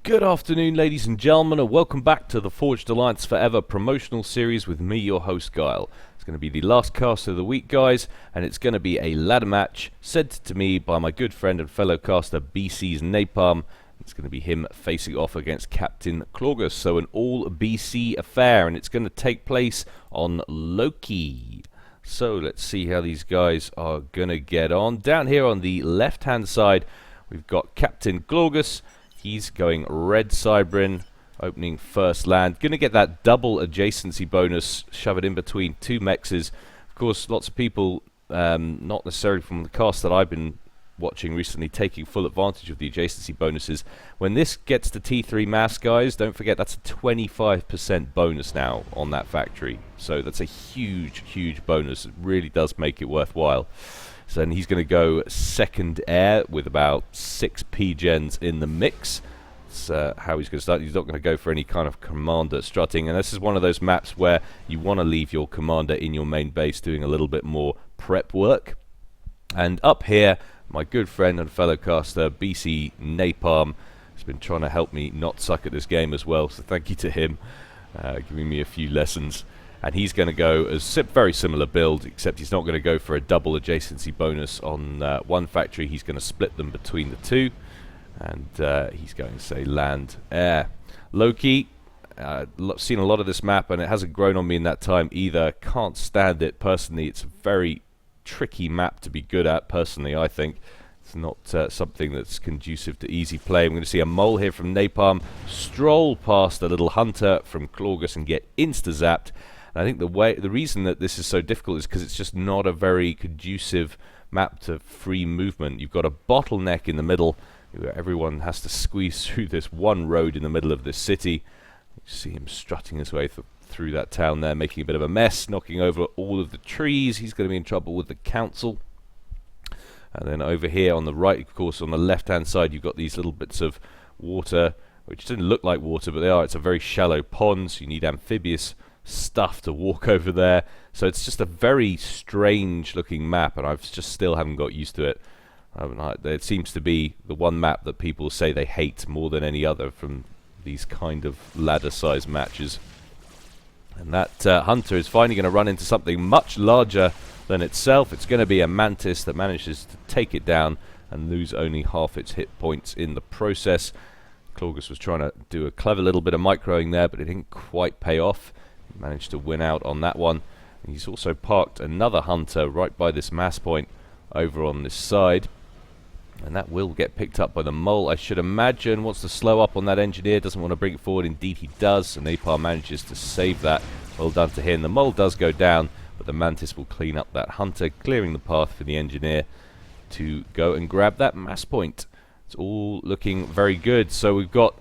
Good afternoon, ladies and gentlemen, and welcome back to the Forged Alliance Forever promotional series with me, your host, Gyle. It's going to be the last cast of the week, guys, and it's going to be a ladder match sent to me by my good friend and fellow caster, BC's Napalm. It's going to be him facing off against Captain Claugus, so an all-BC affair, and it's going to take place on Loki. So let's see how these guys are going to get on. Down here on the left-hand side, we've got Captain Claugus. He's going red Cybrin, opening first land. Going to get that double adjacency bonus, shove it in between two mexes. Of course, lots of people, not necessarily from the cast that I've been watching recently, taking full advantage of the adjacency bonuses. When this gets to T3 mass, guys, don't forget that's a 25% bonus now on that factory. So that's a huge, huge bonus. It really does make it worthwhile. So then he's going to go second air with about 6 P-gens in the mix. That's how he's going to start. He's not going to go for any kind of commander strutting. And this is one of those maps where you want to leave your commander in your main base doing a little bit more prep work. And up here, my good friend and fellow caster, BC Napalm, has been trying to help me not suck at this game as well. So thank you to him, giving me a few lessons. And he's going to go as very similar build, except he's not going to go for a double adjacency bonus on one factory. He's going to split them between the two, and he's going to say land, air. Loki, seen a lot of this map, and it hasn't grown on me in that time either. Can't stand it personally. It's a very tricky map to be good at, personally, I think. It's not something that's conducive to easy play. I'm going to see a mole here from Napalm stroll past a little hunter from Claugus and get insta-zapped. And I think the reason that this is so difficult is because it's just not a very conducive map to free movement. You've got a bottleneck in the middle. Everyone has to squeeze through this one road in the middle of this city. You see him strutting his way through that town there, making a bit of a mess, knocking over all of the trees. He's going to be in trouble with the council. And then over here on the right, of course, on the left-hand side, you've got these little bits of water, which didn't look like water, but they are. It's a very shallow pond, so you need amphibious stuff to walk over there. So it's just a very strange looking map, and I've just still haven't got used to it. It seems to be the one map that people say they hate more than any other from these kind of ladder size matches. And that hunter is finally going to run into something much larger than itself. It's going to be a mantis that manages to take it down and lose only half its hit points in the process. Claugus was trying to do a clever little bit of microing there, but it didn't quite pay off. He managed to win out on that one. And he's also parked another hunter right by this mass point over on this side. And that will get picked up by the mole, I should imagine. Wants to slow up on that engineer, doesn't want to bring it forward. Indeed he does, and Napalm manages to save that. Well done to him. The mole does go down, but the mantis will clean up that hunter, clearing the path for the engineer to go and grab that mass point. It's all looking very good. So we've got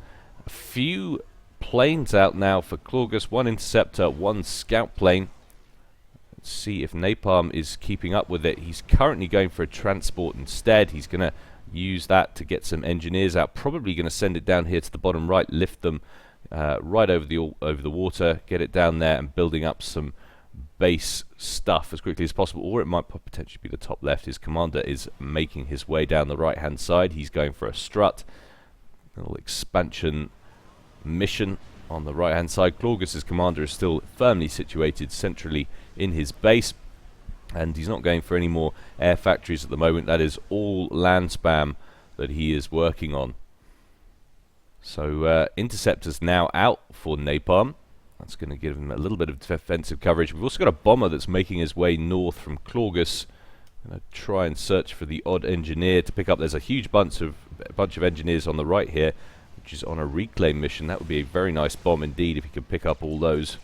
a few planes out now for Claugus, one interceptor, one scout plane. Let's see if Napalm is keeping up with it. He's currently going for a transport instead. He's going to use that to get some engineers out, probably going to send it down here to the bottom right, lift them right over the water, get it down there and building up some base stuff as quickly as possible. Or it might potentially be the top left. His commander is making his way down the right hand side. He's going for a strut, a little expansion mission on the right hand side. Claugus's commander is still firmly situated centrally in his base, and he's not going for any more air factories at the moment. That is all land spam that he is working on. So interceptors now out for Napalm. That's going to give him a little bit of defensive coverage. We've also got a bomber that's making his way north from Claugus. Going to try and search for the odd engineer to pick up. There's a huge bunch of engineers on the right here, which is on a reclaim mission. That would be a very nice bomb indeed if he could pick up all those.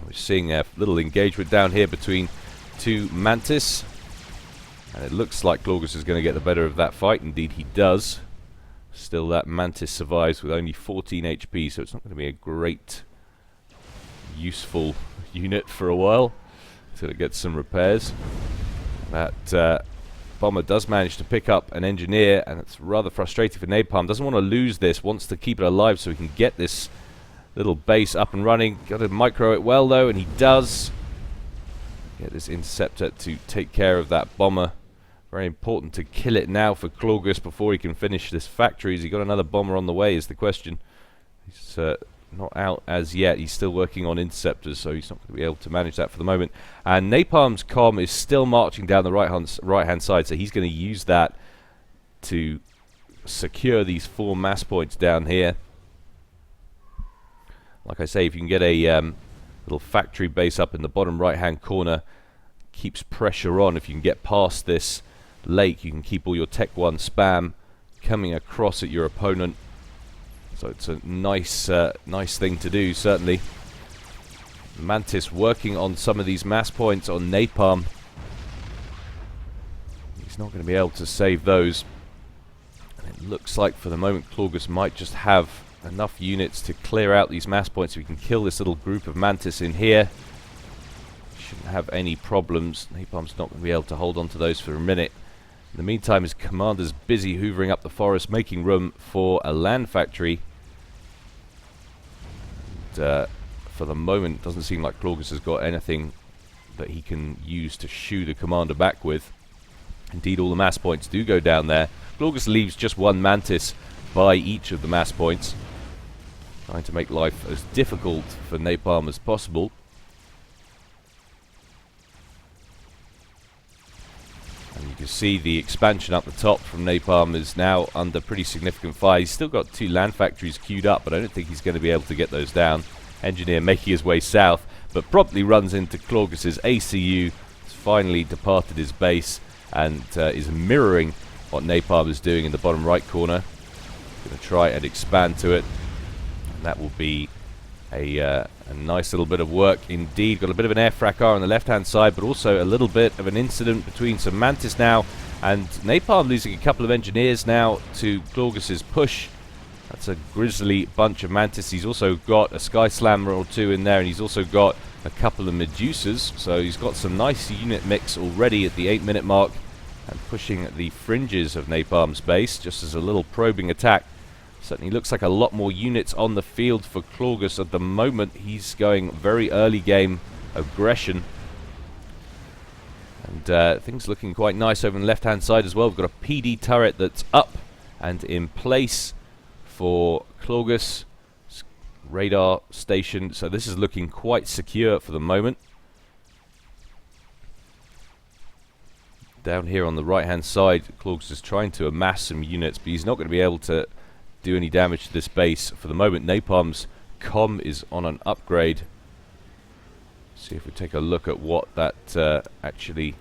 We're seeing a little engagement down here between two mantis, and it looks like Claugus is going to get the better of that fight. Indeed he does. Still, that mantis survives with only 14 HP, so it's not going to be a great useful unit for a while until it gets some repairs. That bomber does manage to pick up an engineer, and it's rather frustrating for Napalm. Doesn't want to lose this, wants to keep it alive so he can get this little base up and running. Got to micro it well though, and he does. Get this interceptor to take care of that bomber Very important to kill it now for Claugus before he can finish this factory. Has he got another bomber on the way is the question. He's not out as yet. He's still working on interceptors, so he's not going to be able to manage that for the moment. And Napalm's comm is still marching down the right-hand side, so he's going to use that to secure these 4 mass points down here. Like I say, if you can get a little factory base up in the bottom right-hand corner, keeps pressure on. If you can get past this lake, you can keep all your Tech 1 spam coming across at your opponent. So it's a nice thing to do, certainly. Mantis working on some of these mass points on Napalm. He's not going to be able to save those. And it looks like for the moment Claugus might just have enough units to clear out these mass points so we can kill this little group of Mantis in here. Shouldn't have any problems. Napalm's not going to be able to hold on to those for a minute. In the meantime, his commander's busy hoovering up the forest, making room for a land factory. And, for the moment, it doesn't seem like Claugus has got anything that he can use to shoo the commander back with. Indeed, all the mass points do go down there. Claugus leaves just 1 Mantis by each of the mass points, trying to make life as difficult for Napalm as possible. And you can see the expansion up the top from Napalm is now under pretty significant fire. He's still got 2 land factories queued up, but I don't think he's going to be able to get those down. Engineer making his way south, but promptly runs into Claugus's ACU. Has finally departed his base and is mirroring what Napalm is doing in the bottom right corner. Going to try and expand to it, and that will be a nice little bit of work indeed. Got a bit of an air fracas on the left-hand side, but also a little bit of an incident between some Mantis now, and Napalm losing a couple of engineers now to Claugus's push. That's a grisly bunch of Mantis. He's also got a Sky Slammer or 2 in there, and he's also got a couple of Medusas, so he's got some nice unit mix already at the 8-minute mark, and pushing the fringes of Napalm's base just as a little probing attack. Certainly looks like a lot more units on the field for Claugus at the moment. He's going very early game aggression. And things looking quite nice over on the left-hand side as well. We've got a PD turret that's up and in place for Claugus. Radar station. So this is looking quite secure for the moment. Down here on the right-hand side, Claugus is trying to amass some units, but he's not going to be able to do any damage to this base for the moment. Napalm's comm is on an upgrade. See if we take a look at what that actually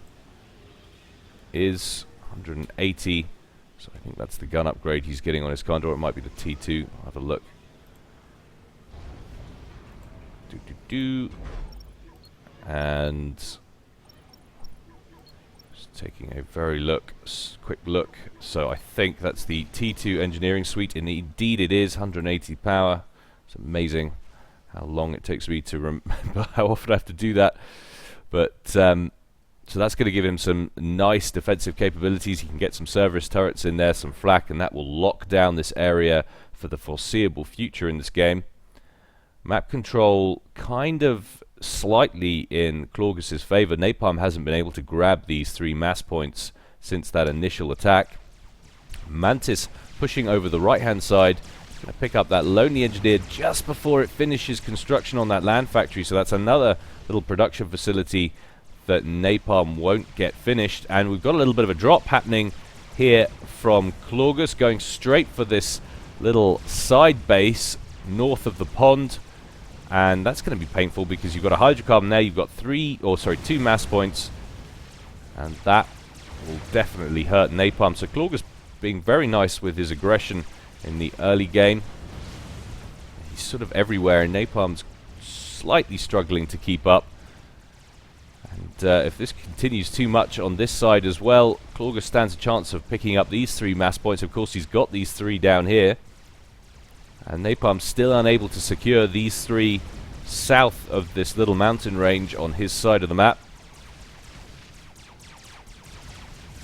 is. 180. So I think that's the gun upgrade he's getting on his Condor. It might be the T2. I'll have a look. And just taking a very quick look. So I think that's the T2 engineering suite, and indeed it is. 180 power. It's amazing how long it takes me to remember how often I have to do that. But so that's going to give him some nice defensive capabilities. He can get some Cerberus turrets in there, some flak, and that will lock down this area for the foreseeable future in this game. Map control kind of slightly in Claugus's favor. Napalm hasn't been able to grab these 3 mass points since that initial attack. Mantis pushing over the right-hand side. Going to pick up that lonely engineer just before it finishes construction on that land factory. So that's another little production facility that Napalm won't get finished. And we've got a little bit of a drop happening here from Claugus, going straight for this little side base north of the pond. And that's going to be painful because you've got a hydrocarbon there, you've got 2 mass points, and that will definitely hurt Napalm. So Claugus being very nice with his aggression in the early game. He's sort of everywhere, and Napalm's slightly struggling to keep up. And if this continues too much on this side as well, Claugus stands a chance of picking up these 3 mass points. Of course, he's got these 3 down here. And Napalm's still unable to secure these 3 south of this little mountain range on his side of the map.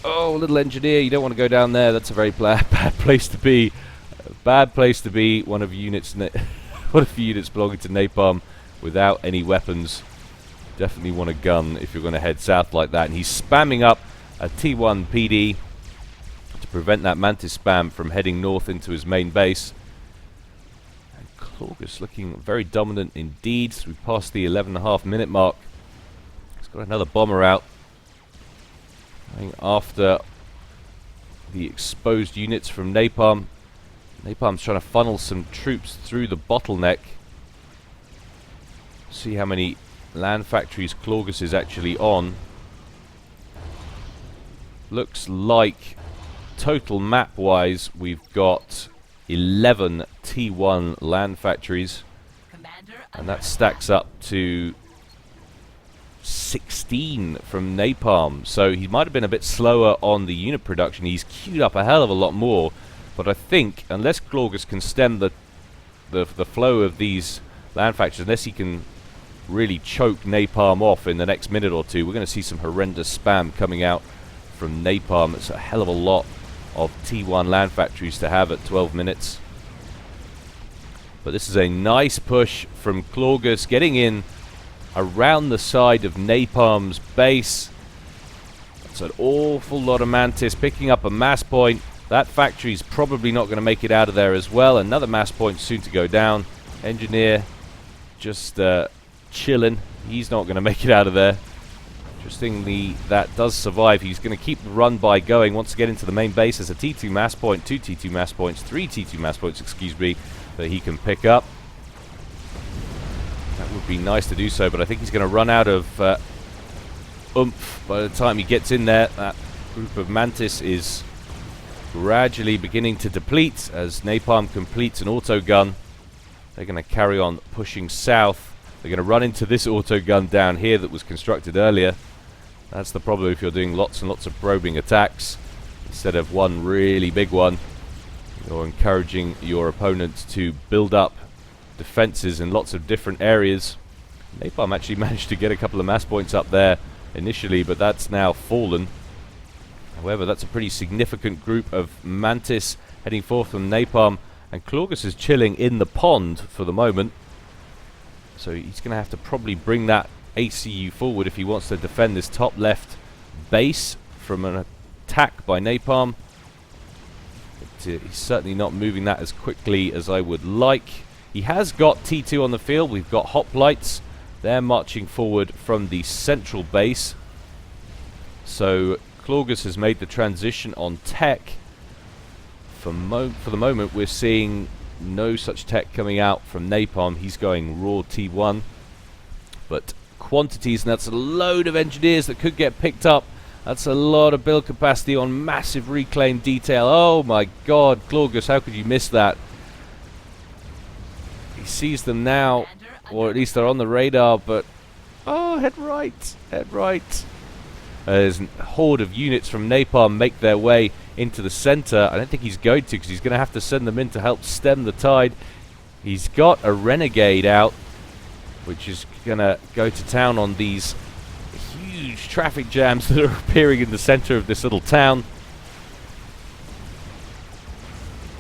Oh, little engineer, you don't want to go down there. That's a very bad place to be. A bad place to be. One of units belonging to Napalm without any weapons. Definitely want a gun if you're going to head south like that. And he's spamming up a T1 PD to prevent that Mantis spam from heading north into his main base. And Claugus looking very dominant indeed. So we've passed the 11.5 minute mark. He's got another bomber out, going after the exposed units from Napalm. Napalm's trying to funnel some troops through the bottleneck. See how many land factories Claugus is actually on. Looks like total map wise we've got 11 T1 land factories, and that stacks up to 16 from Napalm. So he might have been a bit slower on the unit production. He's queued up a hell of a lot more, but I think unless Claugus can stem the flow of these land factories, unless he can really choke Napalm off in the next minute or two, we're going to see some horrendous spam coming out from Napalm. It's a hell of a lot of T1 land factories to have at 12 minutes. But this is a nice push from Claugus, getting in around the side of Napalm's base. That's an awful lot of Mantis picking up a mass point. That factory's probably not going to make it out of there as well. Another mass point soon to go down. Engineer just chilling. He's not going to make it out of there. Interestingly, that does survive. He's going to keep the run by going. Wants to get into the main base. There's a T2 mass point, 2 T2 mass points, 3 T2 mass points, excuse me, that he can pick up. That would be nice to do so, but I think he's going to run out of oomph by the time he gets in there. That group of Mantis is gradually beginning to deplete as Napalm completes an auto gun. They're going to carry on pushing south. They're going to run into this auto gun down here that was constructed earlier. That's the problem if you're doing lots and lots of probing attacks instead of one really big one. You're encouraging your opponent to build up defenses in lots of different areas. Napalm actually managed to get a couple of mass points up there initially, but that's now fallen. However, that's a pretty significant group of Mantis heading forth from Napalm, and Claugus is chilling in the pond for the moment. So he's going to have to probably bring that ACU forward if he wants to defend this top left base from an attack by Napalm. But, he's certainly not moving that as quickly as I would like. He has got T2 on the field. We've got hoplites. They're marching forward from the central base. So Claugus has made the transition on tech. For the moment, we're seeing no such tech coming out from Napalm. He's going raw T1. But quantities, and that's a load of engineers that could get picked up. That's a lot of build capacity on massive reclaim detail. Oh my god, Claugus, how could you miss that? He sees them now, or at least they're on the radar, but oh, head right, head right. There's a horde of units from Napalm make their way into the center. I don't think he's going to, because he's going to have to send them in to help stem the tide. He's got a renegade out, which is going to go to town on these huge traffic jams that are appearing in the center of this little town.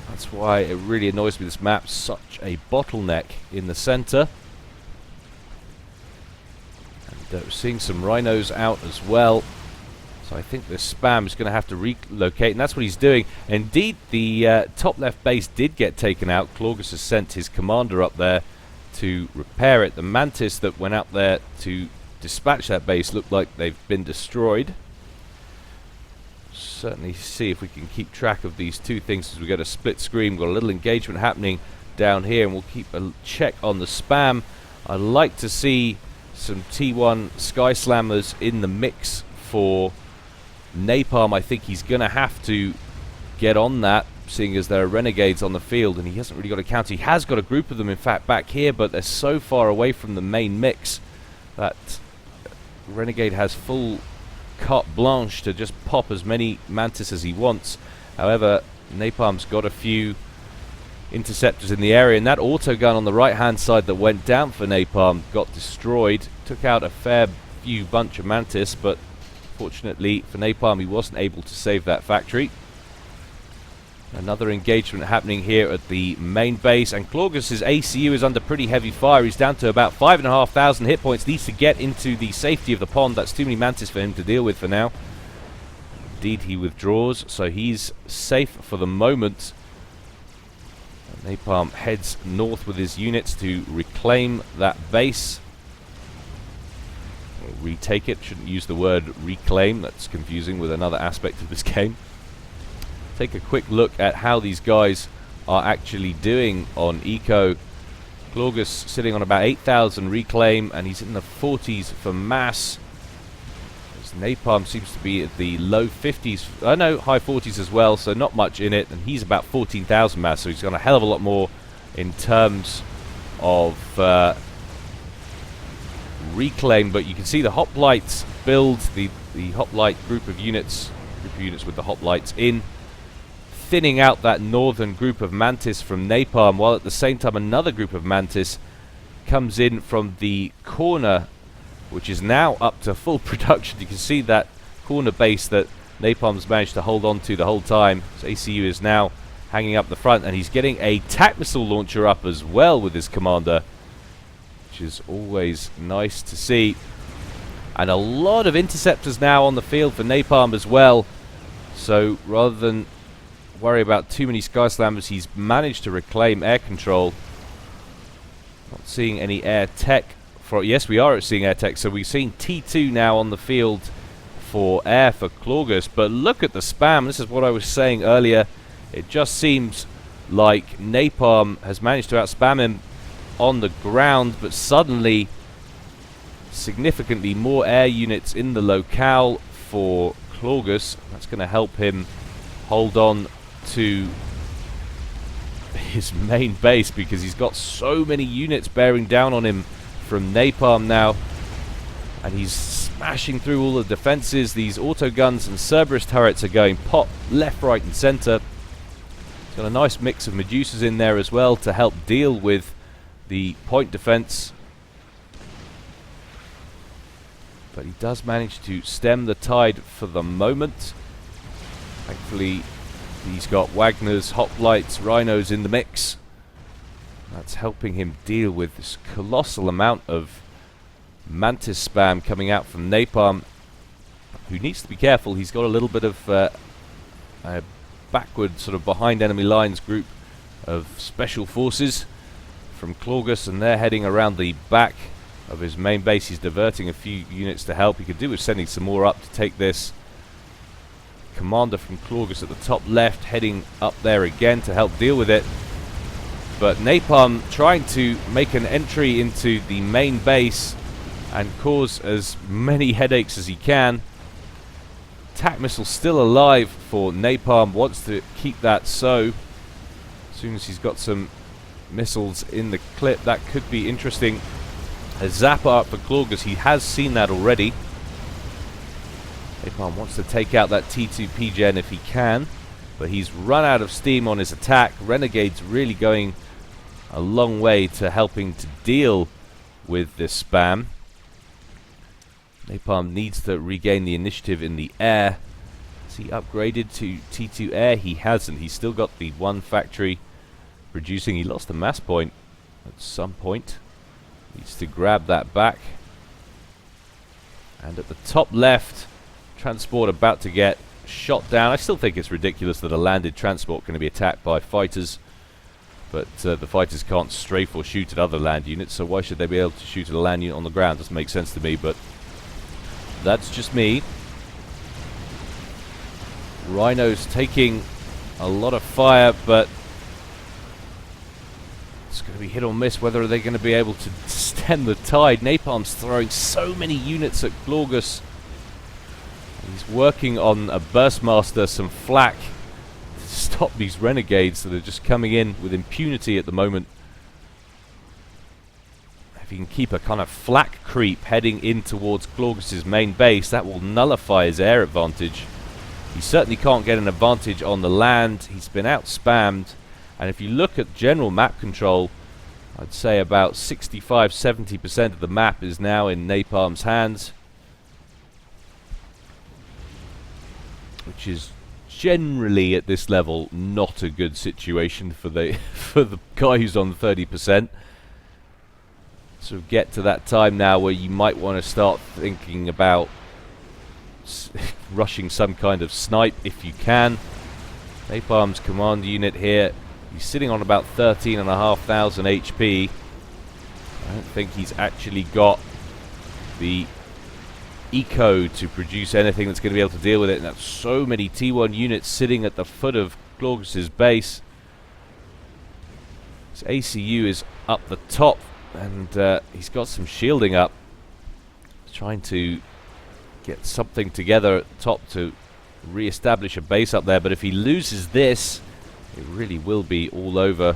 That's why it really annoys me, this map's such a bottleneck in the center. And we're seeing some rhinos out as well. So I think the spam is going to have to relocate, and that's what he's doing. Indeed, the top left base did get taken out. Claugus has sent his commander up there to repair it. The Mantis that went out there to dispatch that base look like they've been destroyed. Certainly see if we can keep track of these two things as we get a split screen. We've got a little engagement happening down here, and we'll keep a check on the spam. I'd like to see some T1 Sky Slammers in the mix for Napalm. I think he's going to have to get on that, seeing as there are renegades on the field, and he hasn't really got a counter. He has got a group of them, in fact, back here, but they're so far away from the main mix that Renegade has full carte blanche to just pop as many Mantis as he wants. However, Napalm's got a few interceptors in the area, and that auto gun on the right hand side that went down for Napalm got destroyed. Took out a fair few bunch of Mantis, but fortunately for Napalm he wasn't able to save that factory. Another engagement happening here at the main base, and Claugus's ACU is under pretty heavy fire. He's down to about 5,500 hit points. Needs to get into the safety of the pond. That's too many Mantis for him to deal with for now. Indeed, he withdraws, so he's safe for the moment. Napalm heads north with his units to reclaim that base. Or retake it. Shouldn't use the word reclaim. That's confusing with another aspect of this game. Take a quick look at how these guys are actually doing on eco. Clorgus sitting on about 8,000 reclaim, and he's in the 40s for mass. Napalm seems to be at the low 50s, no, high 40s as well, so not much in it, and he's about 14,000 mass, so he's got a hell of a lot more in terms of reclaim. But you can see the hoplites build, the hoplite group of units with the hoplites in, thinning out that northern group of Mantis from Napalm, while at the same time another group of Mantis comes in from the corner, which is now up to full production. You can see that corner base that Napalm's managed to hold on to the whole time. So ACU is now hanging up the front, and he's getting a TAC missile launcher up as well with his commander, which is always nice to see. And a lot of interceptors now on the field for Napalm as well. So rather than worry about too many Sky Slammers, he's managed to reclaim air control. Not seeing any air tech. Yes, we are seeing air tech, so we've seen T2 now on the field for air for Clorgus. But look at the spam. This is what I was saying earlier. It just seems like Napalm has managed to outspam him on the ground, but suddenly significantly more air units in the locale for Clorgus. That's going to help him hold on to his main base, because he's got so many units bearing down on him from Napalm now, and he's smashing through all the defenses. These autoguns and Cerberus turrets are going pop left, right and center. He's got a nice mix of Medusas in there as well to help deal with the point defense, but he does manage to stem the tide for the moment. Thankfully he's got Wagner's, hoplites, rhinos in the mix. That's helping him deal with this colossal amount of Mantis spam coming out from Napalm, who needs to be careful. He's got a little bit of a backward, sort of behind enemy lines group of special forces from Clorgus, and they're heading around the back of his main base. He's diverting a few units to help. He could do with sending some more up to take this. Commander from Clorgus at the top left heading up there again to help deal with it. But Napalm trying to make an entry into the main base and cause as many headaches as he can. TAC missile still alive for Napalm, wants to keep that so. As soon as he's got some missiles in the clip, that could be interesting. A zapper up for Clorgus, he has seen that already. Napalm wants to take out that T2 PGen if he can, but he's run out of steam on his attack. Renegade's really going a long way to helping to deal with this spam. Napalm needs to regain the initiative in the air. Has he upgraded to T2 air? He hasn't. He's still got the one factory producing. He lost a mass point at some point. Needs to grab that back. And at the top left, transport about to get shot down. I still think it's ridiculous that a landed transport can be attacked by fighters. But the fighters can't strafe or shoot at other land units, so why should they be able to shoot at a land unit on the ground? Doesn't make sense to me, but that's just me. Rhino's taking a lot of fire, but it's going to be hit or miss whether they're going to be able to stem the tide. Napalm's throwing so many units at Clorgus. He's working on a Burstmaster, some flak, stop these renegades that are just coming in with impunity at the moment. If he can keep a kind of flak creep heading in towards Clorgus' main base, that will nullify his air advantage. He certainly can't get an advantage on the land. He's been out-spammed, and if you look at general map control, I'd say about 65-70% of the map is now in Napalm's hands, which is generally at this level not a good situation for the guy who's on 30%. So get to that time now where you might want to start thinking about rushing some kind of snipe if you can. Napalm's command unit here, he's sitting on about 13,500 HP. I don't think he's actually got the eco to produce anything that's going to be able to deal with it. And that's so many T1 units sitting at the foot of Claugus's base. His ACU is up the top, and he's got some shielding up. He's trying to get something together at the top to re-establish a base up there, but if he loses this, it really will be all over.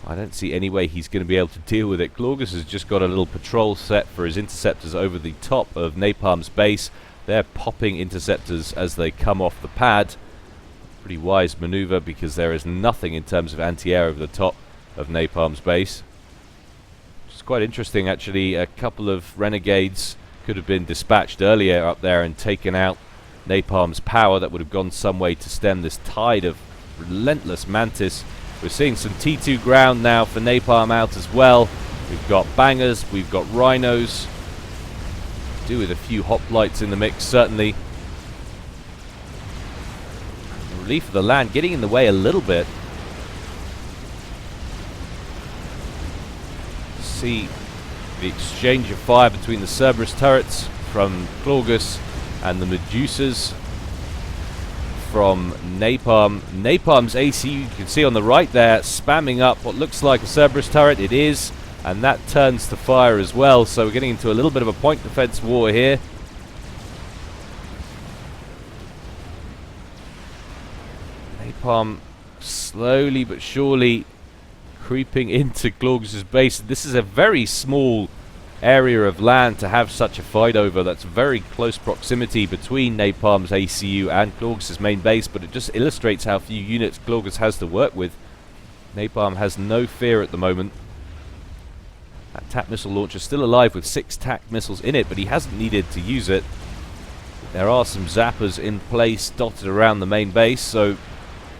I don't see any way he's going to be able to deal with it. Claugus has just got a little patrol set for his interceptors over the top of Napalm's base. They're popping interceptors as they come off the pad. Pretty wise maneuver, because there is nothing in terms of anti-air over the top of Napalm's base. It's quite interesting, actually. A couple of renegades could have been dispatched earlier up there and taken out Napalm's power. That would have gone some way to stem this tide of relentless Mantis. We're seeing some T2 ground now for Napalm out as well. We've got bangers, we've got rhinos. Do with a few hoplites in the mix, certainly. The relief of the land getting in the way a little bit. See the exchange of fire between the Cerberus turrets from Claugus and the Medusas from Napalm. Napalm's AC, you can see on the right there, spamming up what looks like a Cerberus turret. It is, and that turns to fire as well. So we're getting into a little bit of a point defense war here. Napalm slowly but surely creeping into Claugus's base. This is a very small area of land to have such a fight over. That's very close proximity between Napalm's ACU and Claugus's main base, but it just illustrates how few units Claugus has to work with. Napalm has no fear at the moment. That TAC missile launcher still alive with 6 TAC missiles in it, but he hasn't needed to use it. There are some zappers in place dotted around the main base, so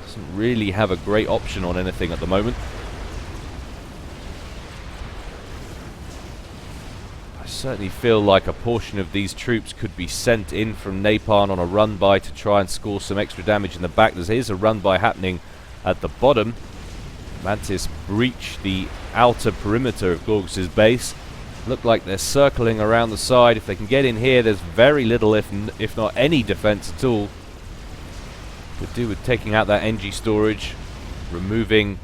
doesn't really have a great option on anything at the moment. Certainly feel like a portion of these troops could be sent in from Napalm on a run-by to try and score some extra damage in the back. There is a run-by happening at the bottom. Mantis breach the outer perimeter of Claugus's base. Look like they're circling around the side. If they can get in here, there's very little, if not any, defense at all. Could do with taking out that NG storage, removing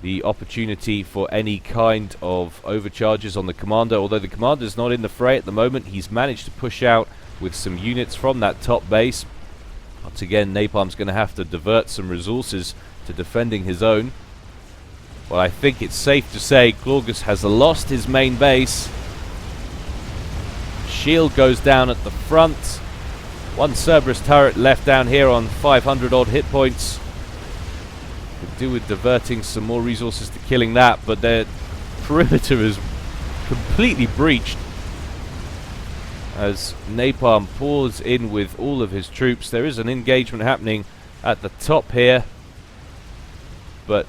the opportunity for any kind of overcharges on the commander. Although the commander's not in the fray at the moment, he's managed to push out with some units from that top base. Once again, Napalm's going to have to divert some resources to defending his own. Well, I think it's safe to say Claugus has lost his main base. Shield goes down at the front. One Cerberus turret left down here on 500 odd hit points. Could do with diverting some more resources to killing that, but their perimeter is completely breached as Napalm pours in with all of his troops. There is an engagement happening at the top here, but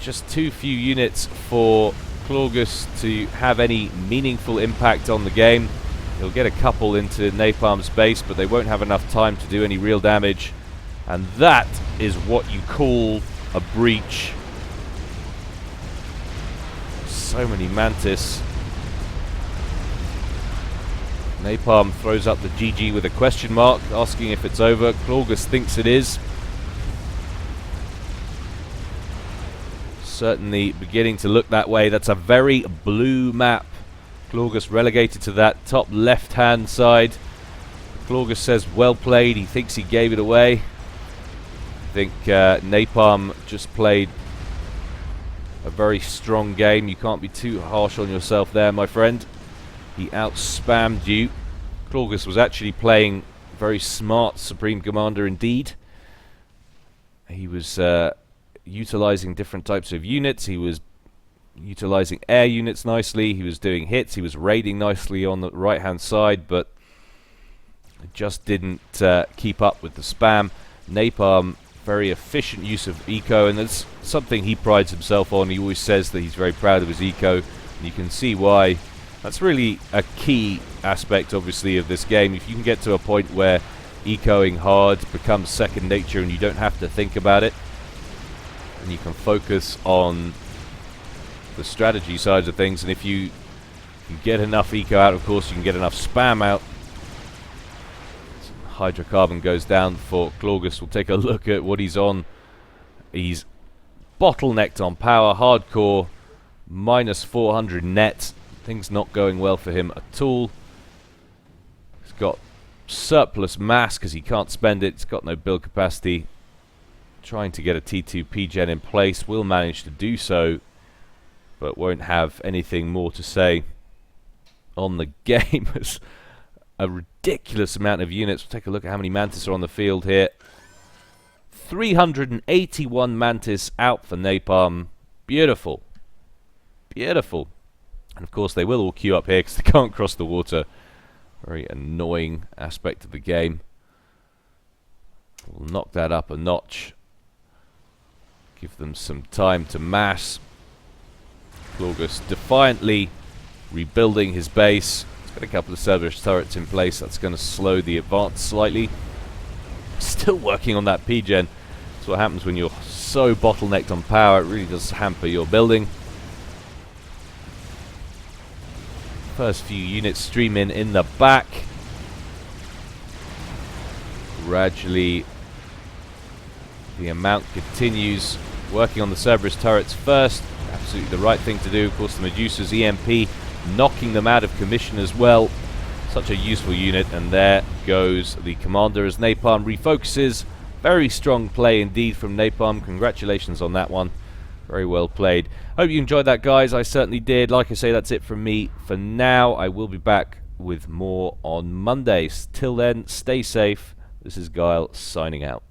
just too few units for Claugus to have any meaningful impact on the game. He'll get a couple into Napalm's base, but they won't have enough time to do any real damage, and that is what you call a breach. So many Mantis. Napalm throws up the GG with a question mark, asking if it's over. Claugus thinks it is. Certainly beginning to look that way. That's a very blue map. Claugus relegated to that top left-hand side. Claugus says well played. He thinks he gave it away. I think Napalm just played a very strong game. You can't be too harsh on yourself there, my friend. He out-spammed you. Claugus was actually playing very smart Supreme Commander indeed. He was utilizing different types of units. He was utilizing air units nicely. He was doing hits. He was raiding nicely on the right-hand side, but it just didn't keep up with the spam. Napalm, very efficient use of eco, and that's something he prides himself on. He always says that he's very proud of his eco, and you can see why. That's really a key aspect, obviously, of this game. If you can get to a point where ecoing hard becomes second nature and you don't have to think about it. And you can focus on the strategy side of things, and if you can get enough eco out, of course, you can get enough spam out. Hydrocarbon goes down for Claugus. We'll take a look at what he's on. He's bottlenecked on power, hardcore, minus 400 net. Things not going well for him at all. He's got surplus mass because he can't spend it. He's got no build capacity. Trying to get a T2 P-Gen in place. Will manage to do so, but won't have anything more to say on the game. As a ridiculous amount of units. We'll take a look at how many Mantis are on the field here. 381 Mantis out for Napalm. Beautiful. Beautiful. And of course they will all queue up here because they can't cross the water. Very annoying aspect of the game. We'll knock that up a notch. Give them some time to mass. Claugus defiantly rebuilding his base. He's got a couple of Cerberus turrets in place. That's going to slow the advance slightly. Still working on that P-Gen. That's what happens when you're so bottlenecked on power. It really does hamper your building. First few units stream in the back. Gradually the amount continues. Working on the Cerberus turrets first. Absolutely the right thing to do. Of course, the Medusa's EMP knocking them out of commission as well. Such a useful unit. And there goes the commander as Napalm refocuses. Very strong play indeed from Napalm. Congratulations on that one. Very well played. Hope you enjoyed that, guys. I certainly did. Like I say, that's it from me for now. I will be back with more on Mondays. Till then, stay safe. This is Gyle signing out.